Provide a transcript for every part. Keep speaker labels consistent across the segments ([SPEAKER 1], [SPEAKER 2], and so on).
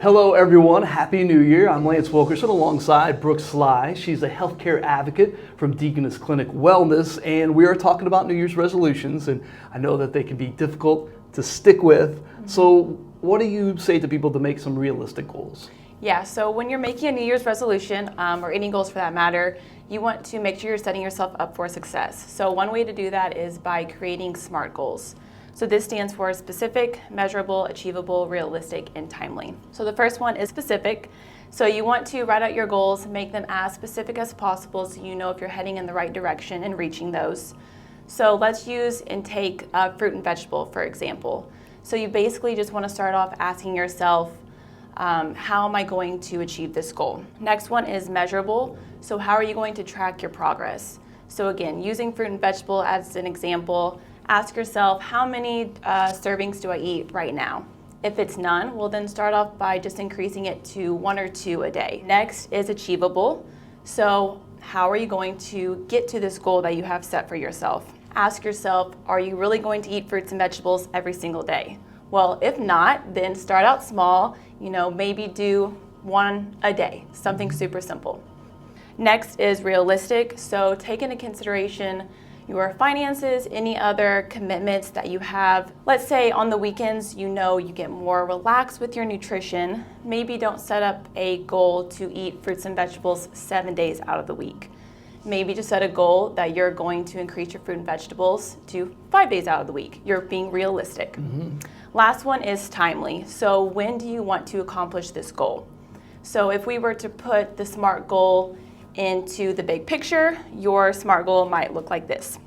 [SPEAKER 1] Hello everyone, Happy New Year. I'm Lance Wilkerson alongside Brooke Sly. She's a healthcare advocate from Deaconess Clinic Wellness, and we are talking about New Year's resolutions, and I know that they can be difficult to stick with. So what do you say to people to make some realistic goals?
[SPEAKER 2] Yeah, so when you're making a New Year's resolution, or any goals for that matter, you want to make sure you're setting yourself up for success. So one way to do that is by creating SMART goals. So this stands for specific, measurable, achievable, realistic, and timely. So the first one is specific. So you want to write out your goals, make them as specific as possible so you know if you're heading in the right direction and reaching those. So let's use intake of fruit and vegetable, for example. So you basically just want to start off asking yourself, how am I going to achieve this goal? Next one is measurable. So how are you going to track your progress? So again, using fruit and vegetable as an example, ask yourself, how many servings do I eat right now? If it's none, well then start off by just increasing it to 1 or 2 a day. Next is achievable. So how are you going to get to this goal that you have set for yourself? Ask yourself, are you really going to eat fruits and vegetables every single day? Well, if not, then start out small, maybe do 1 a day, something super simple. Next is realistic. So take into consideration your finances, any other commitments that you have. Let's say on the weekends, you get more relaxed with your nutrition. Maybe don't set up a goal to eat fruits and vegetables 7 days out of the week. Maybe just set a goal that you're going to increase your fruit and vegetables to 5 days out of the week. You're being realistic. Last one is timely. So when do you want to accomplish this goal? So if we were to put the SMART goal into the big picture, your SMART goal might look like this.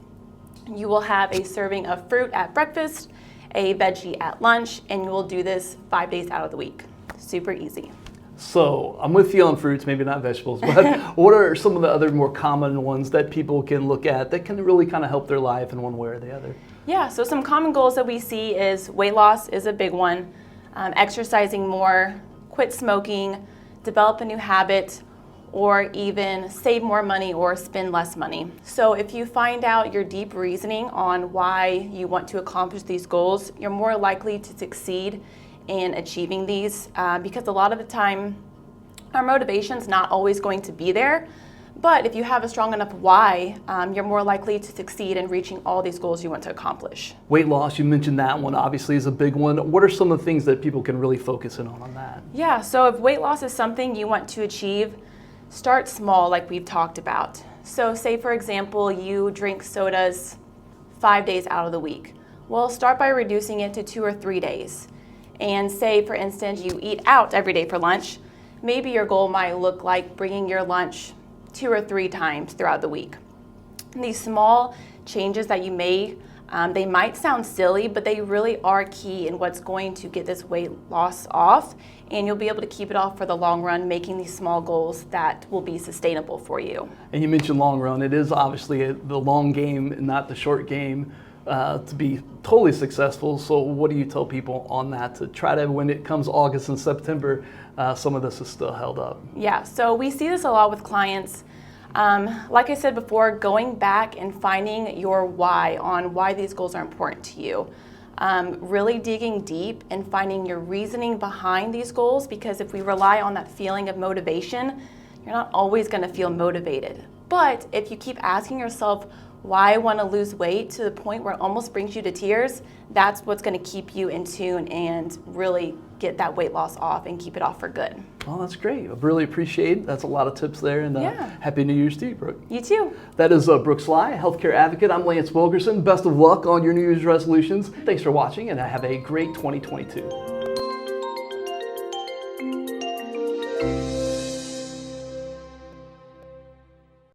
[SPEAKER 2] You will have a serving of fruit at breakfast, a veggie at lunch, and you will do this 5 days out of the week. Super easy.
[SPEAKER 1] So I'm with you on fruits, maybe not vegetables, but what are some of the other more common ones that people can look at that can really kind of help their life in one way or the other?
[SPEAKER 2] Yeah, so some common goals that we see is weight loss is a big one, exercising more, quit smoking, develop a new habit, or even save more money or spend less money. So if you find out your deep reasoning on why you want to accomplish these goals, you're more likely to succeed in achieving these because a lot of the time our motivation's not always going to be there. But if you have a strong enough why, you're more likely to succeed in reaching all these goals you want to accomplish.
[SPEAKER 1] Weight loss, you mentioned that one obviously is a big one. What are some of the things that people can really focus in on that?
[SPEAKER 2] Yeah, so if weight loss is something you want to achieve, start small like we've talked about. So say for example, you drink sodas 5 days out of the week. Well, start by reducing it to 2 or 3 days. And say for instance, you eat out every day for lunch. Maybe your goal might look like bringing your lunch 2 or 3 times throughout the week. And these small changes that you make, they might sound silly, but they really are key in what's going to get this weight loss off, and you'll be able to keep it off for the long run, making these small goals that will be sustainable for you.
[SPEAKER 1] And you mentioned long run. It is obviously the long game and not the short game to be totally successful. So what do you tell people on that to try to, when it comes August and September, some of this is still held up? Yeah,
[SPEAKER 2] so we see this a lot with clients. Like I said before, going back and finding your why on why these goals are important to you. Really digging deep and finding your reasoning behind these goals, because if we rely on that feeling of motivation, you're not always going to feel motivated. But if you keep asking yourself why I want to lose weight to the point where it almost brings you to tears, that's what's going to keep you in tune and really get that weight loss off and keep it off for good.
[SPEAKER 1] Well, that's great. I really appreciate it. That's a lot of tips there, and Happy New Year's to you, Brooke.
[SPEAKER 2] You too.
[SPEAKER 1] That is Brooke Sly, healthcare advocate. I'm Lance Wilkerson. Best of luck on your New Year's resolutions. Thanks for watching, and have a great 2022.